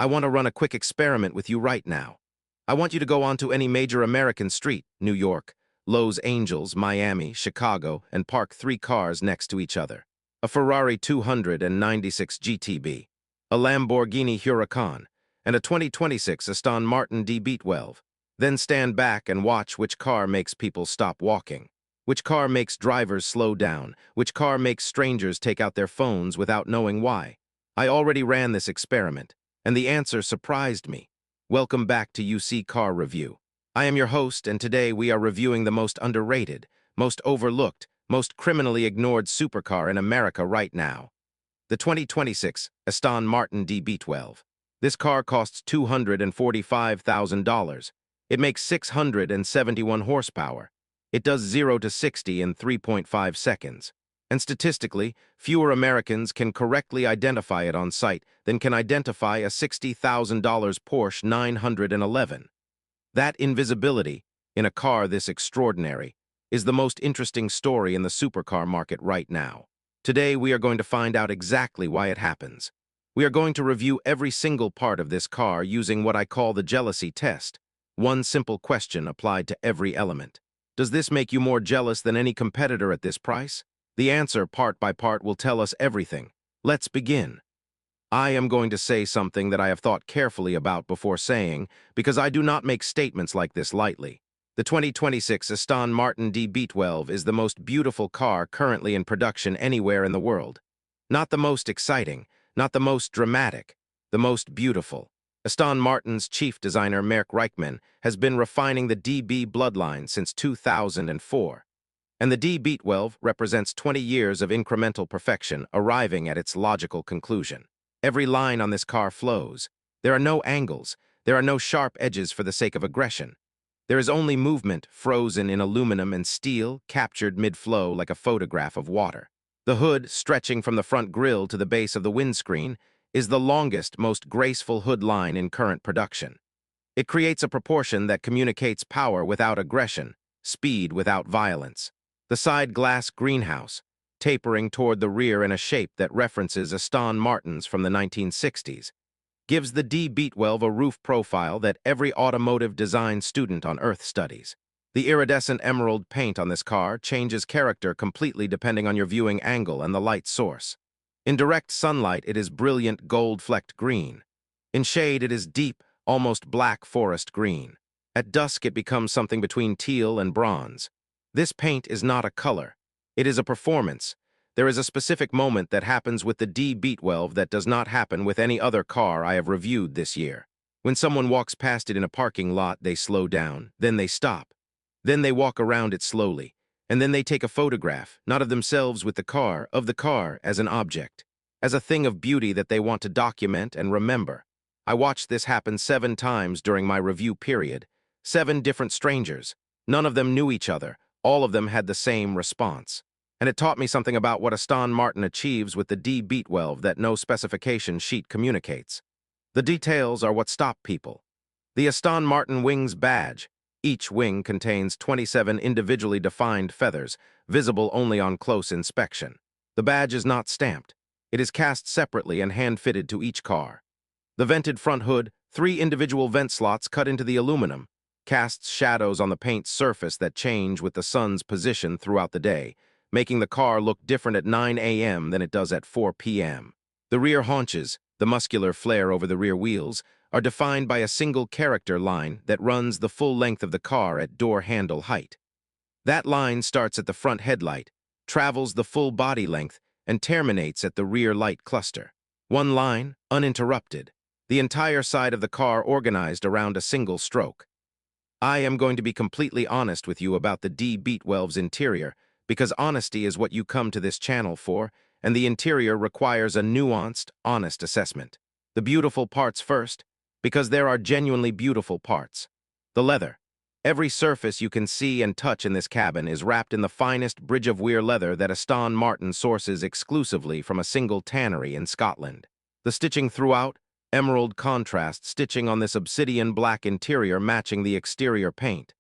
I want to run a quick experiment with you right now. I want you to go onto any major American street, New York, Los Angeles, Miami, Chicago, and park 3 cars next to each other. A Ferrari 296 GTB, a Lamborghini Huracan, and a 2026 Aston Martin DB12. Then stand back and watch which car makes people stop walking. Which car makes drivers slow down? Which car makes strangers take out their phones without knowing why? I already ran this experiment, and the answer surprised me. Welcome back to UC Car Review. I am your host, and today we are reviewing the most underrated, most overlooked, most criminally ignored supercar in America right now. The 2026 Aston Martin DB12. This car costs $245,000. It makes 671 horsepower. It does 0 to 60 in 3.5 seconds. And statistically, fewer Americans can correctly identify it on sight than can identify a $60,000 Porsche 911. That invisibility, in a car this extraordinary, is the most interesting story in the supercar market right now. Today, we are going to find out exactly why it happens. We are going to review every single part of this car using what I call the jealousy test. One simple question applied to every element. Does this make you more jealous than any competitor at this price? The answer, part by part, will tell us everything. Let's begin. I am going to say something that I have thought carefully about before saying, because I do not make statements like this lightly. The 2026 Aston Martin DB12 is the most beautiful car currently in production anywhere in the world. Not the most exciting, not the most dramatic, the most beautiful. Aston Martin's chief designer Merck Reichmann has been refining the DB bloodline since 2004. And the DB12 represents 20 years of incremental perfection arriving at its logical conclusion. Every line on this car flows. There are no angles. There are no sharp edges for the sake of aggression. There is only movement frozen in aluminum and steel, captured mid-flow like a photograph of water. The hood, stretching from the front grille to the base of the windscreen, is the longest, most graceful hood line in current production. It creates a proportion that communicates power without aggression, speed without violence. The side glass greenhouse, tapering toward the rear in a shape that references Aston Martins from the 1960s, gives the DB12 a roof profile that every automotive design student on Earth studies. The iridescent emerald paint on this car changes character completely depending on your viewing angle and the light source. In direct sunlight, it is brilliant gold-flecked green. In shade, it is deep, almost black forest green. At dusk, it becomes something between teal and bronze. This paint is not a color. It is a performance. There is a specific moment that happens with the DB12 that does not happen with any other car I have reviewed this year. When someone walks past it in a parking lot, they slow down, then they stop. Then they walk around it slowly, and then they take a photograph, not of themselves with the car, of the car as an object, as a thing of beauty that they want to document and remember. I watched this happen 7 times during my review period. 7 different strangers. None of them knew each other. All of them had the same response. And it taught me something about what Aston Martin achieves with the DB12 that no specification sheet communicates. The details are what stop people. The Aston Martin Wings badge. Each wing contains 27 individually defined feathers, visible only on close inspection. The badge is not stamped. It is cast separately and hand-fitted to each car. The vented front hood, 3 individual vent slots cut into the aluminum, casts shadows on the paint's surface that change with the sun's position throughout the day, making the car look different at 9 a.m. than it does at 4 p.m. The rear haunches, the muscular flare over the rear wheels, are defined by a single character line that runs the full length of the car at door handle height. That line starts at the front headlight, travels the full body length, and terminates at the rear light cluster. One line, uninterrupted. The entire side of the car organized around a single stroke. I am going to be completely honest with you about the DB12's interior, because honesty is what you come to this channel for, and the interior requires a nuanced, honest assessment. The beautiful parts first, because there are genuinely beautiful parts. The leather. Every surface you can see and touch in this cabin is wrapped in the finest bridge of weir leather that Aston Martin sources exclusively from a single tannery in Scotland. The stitching throughout, emerald contrast stitching on this obsidian black interior matching the exterior paint,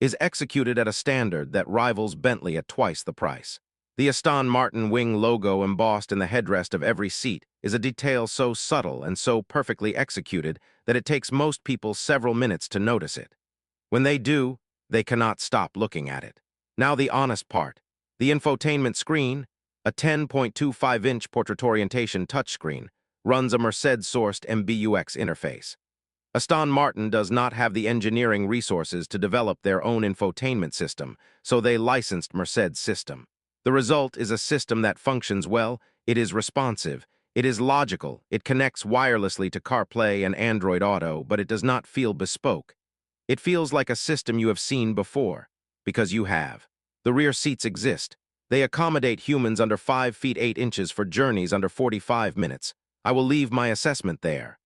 is executed at a standard that rivals Bentley at twice the price. The Aston Martin wing logo embossed in the headrest of every seat is a detail so subtle and so perfectly executed that it takes most people several minutes to notice it. When they do, they cannot stop looking at it. Now the honest part. The infotainment screen, a 10.25-inch portrait orientation touchscreen, runs a Mercedes-sourced MBUX interface. Aston Martin does not have the engineering resources to develop their own infotainment system, so they licensed Mercedes' system. The result is a system that functions well, it is responsive, it is logical, it connects wirelessly to CarPlay and Android Auto, but it does not feel bespoke. It feels like a system you have seen before, because you have. The rear seats exist. They accommodate humans under 5 feet 8 inches for journeys under 45 minutes. I will leave my assessment there.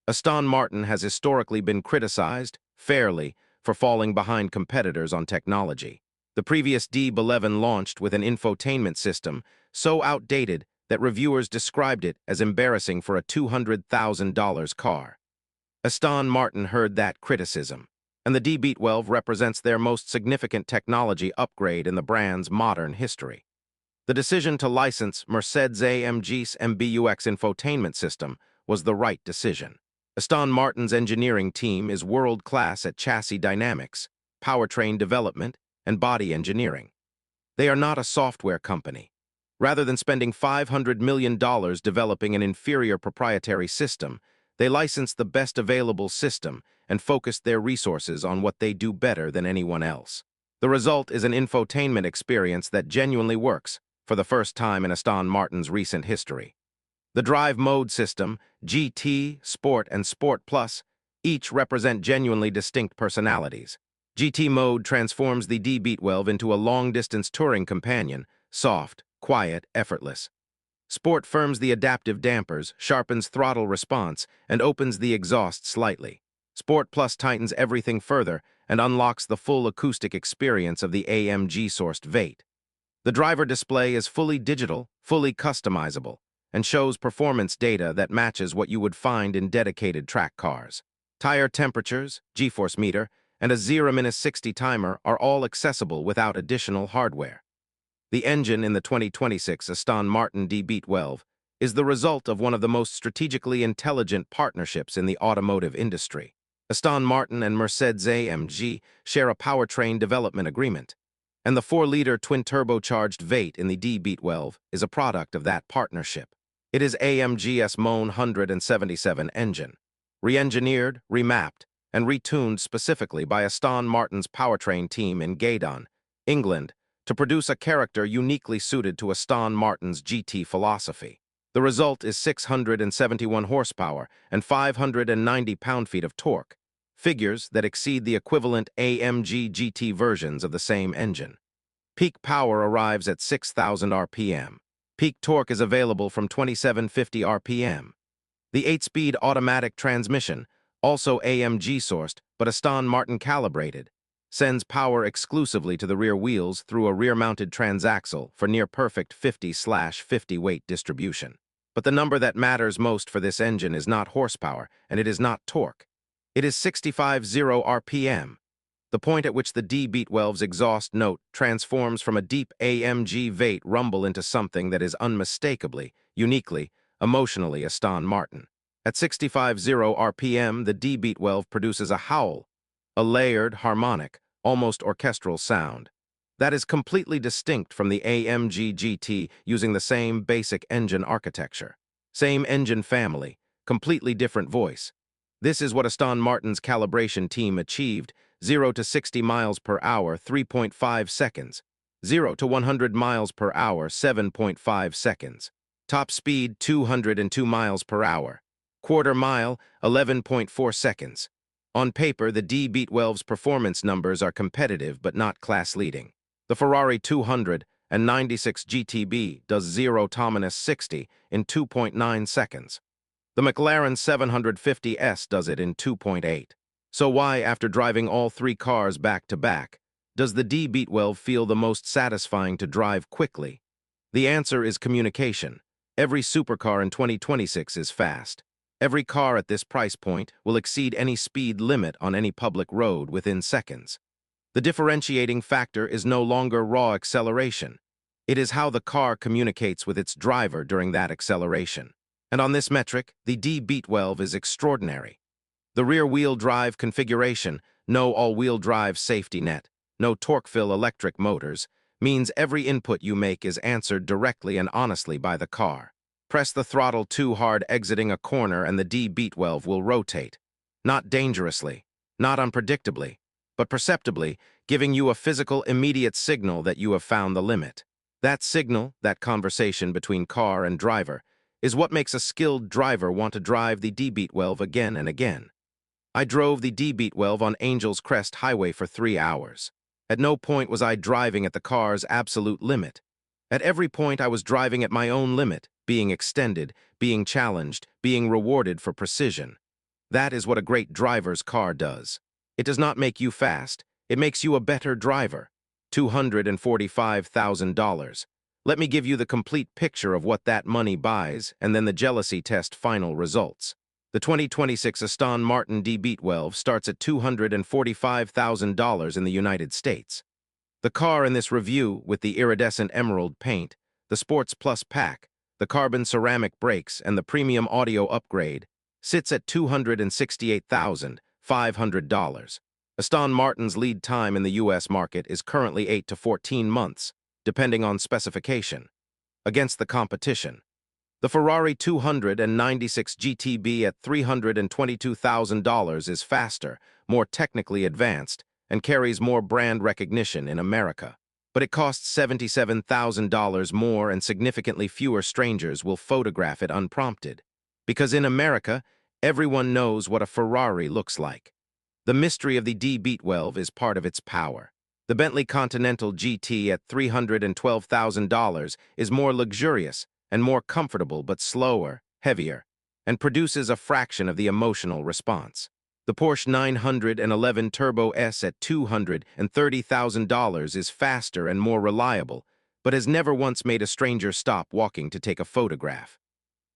Aston Martin has historically been criticized, fairly, for falling behind competitors on technology. The previous DB12 launched with an infotainment system so outdated that reviewers described it as embarrassing for a $200,000 car. Aston Martin heard that criticism, and the DB12 represents their most significant technology upgrade in the brand's modern history. The decision to license Mercedes-AMG's MBUX infotainment system was the right decision. Aston Martin's engineering team is world-class at chassis dynamics, powertrain development, and body engineering. They are not a software company. Rather than spending $500 million developing an inferior proprietary system, they licensed the best available system and focused their resources on what they do better than anyone else. The result is an infotainment experience that genuinely works, for the first time in Aston Martin's recent history. The drive mode system, GT, Sport, and Sport Plus, each represent genuinely distinct personalities. GT mode transforms the DB12 into a long-distance touring companion, soft, quiet, effortless. Sport firms the adaptive dampers, sharpens throttle response, and opens the exhaust slightly. Sport Plus tightens everything further and unlocks the full acoustic experience of the AMG-sourced V8. The driver display is fully digital, fully customizable, and shows performance data that matches what you would find in dedicated track cars. Tire temperatures, G-force meter, and a 0-60 timer are all accessible without additional hardware. The engine in the 2026 Aston Martin DB12 is the result of one of the most strategically intelligent partnerships in the automotive industry. Aston Martin and Mercedes-AMG share a powertrain development agreement, and the 4-liter twin-turbocharged V8 in the DB12 is a product of that partnership. It is AMG's Mon 177 engine, re-engineered, remapped, and retuned specifically by Aston Martin's powertrain team in Gaydon, England, to produce a character uniquely suited to Aston Martin's GT philosophy. The result is 671 horsepower and 590 pound-feet of torque, figures that exceed the equivalent AMG GT versions of the same engine. Peak power arrives at 6,000 RPM. Peak torque is available from 2750 RPM. The 8-speed automatic transmission, also AMG-sourced but Aston Martin calibrated, sends power exclusively to the rear wheels through a rear-mounted transaxle for near-perfect 50/50 weight distribution. But the number that matters most for this engine is not horsepower, and it is not torque. It is 650 RPM, the point at which the DB12's exhaust note transforms from a deep AMG V8 rumble into something that is unmistakably, uniquely, emotionally Aston Martin. At 650 RPM, the DB12 produces a howl, a layered, harmonic, almost orchestral sound. That is completely distinct from the AMG GT using the same basic engine architecture. Same engine family, completely different voice. This is what Aston Martin's calibration team achieved: 0 to 60 miles per hour, 3.5 seconds. 0 to 100 miles per hour, 7.5 seconds. Top speed, 202 miles per hour. Quarter mile, 11.4 seconds. On paper, the DB12's performance numbers are competitive but not class-leading. The Ferrari 296 GTB does 0 to 60 in 2.9 seconds. The McLaren 750S does it in 2.8. So why, after driving all three cars back-to-back, does the DB12 feel the most satisfying to drive quickly? The answer is communication. Every supercar in 2026 is fast. Every car at this price point will exceed any speed limit on any public road within seconds. The differentiating factor is no longer raw acceleration. It is how the car communicates with its driver during that acceleration. And on this metric, the DB12 is extraordinary. The rear-wheel drive configuration, no all-wheel drive safety net, no torque-fill electric motors, means every input you make is answered directly and honestly by the car. Press the throttle too hard exiting a corner and the DB12 will rotate. Not dangerously, not unpredictably, but perceptibly, giving you a physical, immediate signal that you have found the limit. That signal, that conversation between car and driver, is what makes a skilled driver want to drive the DB12 again and again. I drove the DB12 on Angel's Crest Highway for 3 hours. At no point was I driving at the car's absolute limit. At every point I was driving at my own limit, being extended, being challenged, being rewarded for precision. That is what a great driver's car does. It does not make you fast, it makes you a better driver. $245,000. Let me give you the complete picture of what that money buys and then the jealousy test final results. The 2026 Aston Martin DB12 starts at $245,000 in the United States. The car in this review, with the iridescent emerald paint, the Sports Plus pack, the carbon ceramic brakes, and the premium audio upgrade, sits at $268,500. Aston Martin's lead time in the U.S. market is currently 8 to 14 months, depending on specification. Against the competition, the Ferrari 296 GTB at $322,000 is faster, more technically advanced, and carries more brand recognition in America. But it costs $77,000 more and significantly fewer strangers will photograph it unprompted. Because in America, everyone knows what a Ferrari looks like. The mystery of the DB12 is part of its power. The Bentley Continental GT at $312,000 is more luxurious and more comfortable but slower, heavier, and produces a fraction of the emotional response. The Porsche 911 Turbo S at $230,000 is faster and more reliable, but has never once made a stranger stop walking to take a photograph.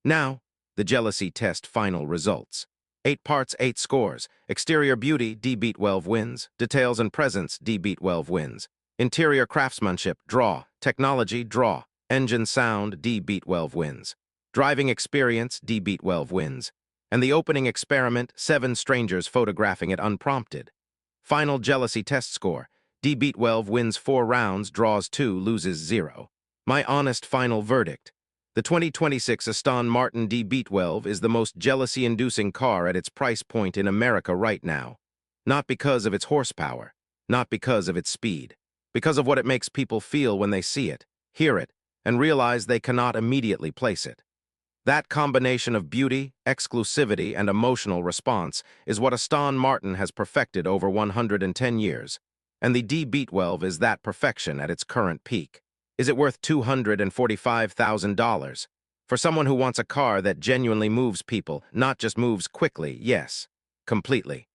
Now, the jealousy test final results. 8 parts, 8 scores. Exterior beauty, DB12 wins. Details and presence, DB12 wins. Interior craftsmanship, draw. Technology, draw. Engine sound, DB12 wins. Driving experience, DB12 wins. And the opening experiment, 7 strangers photographing it unprompted. Final jealousy test score, DB12 wins 4 rounds, draws 2, loses 0. My honest final verdict. The 2026 Aston Martin DB12 is the most jealousy-inducing car at its price point in America right now. Not because of its horsepower, not because of its speed, because of what it makes people feel when they see it, hear it, and realize they cannot immediately place it. That combination of beauty, exclusivity, and emotional response is what Aston Martin has perfected over 110 years, and the DB12 is that perfection at its current peak. Is it worth $245,000? For someone who wants a car that genuinely moves people, not just moves quickly, yes, completely.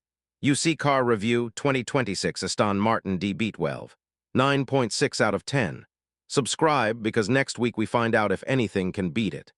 UC Car Review 2026 Aston Martin DB12. 9.6 out of 10. Subscribe because next week we find out if anything can beat it.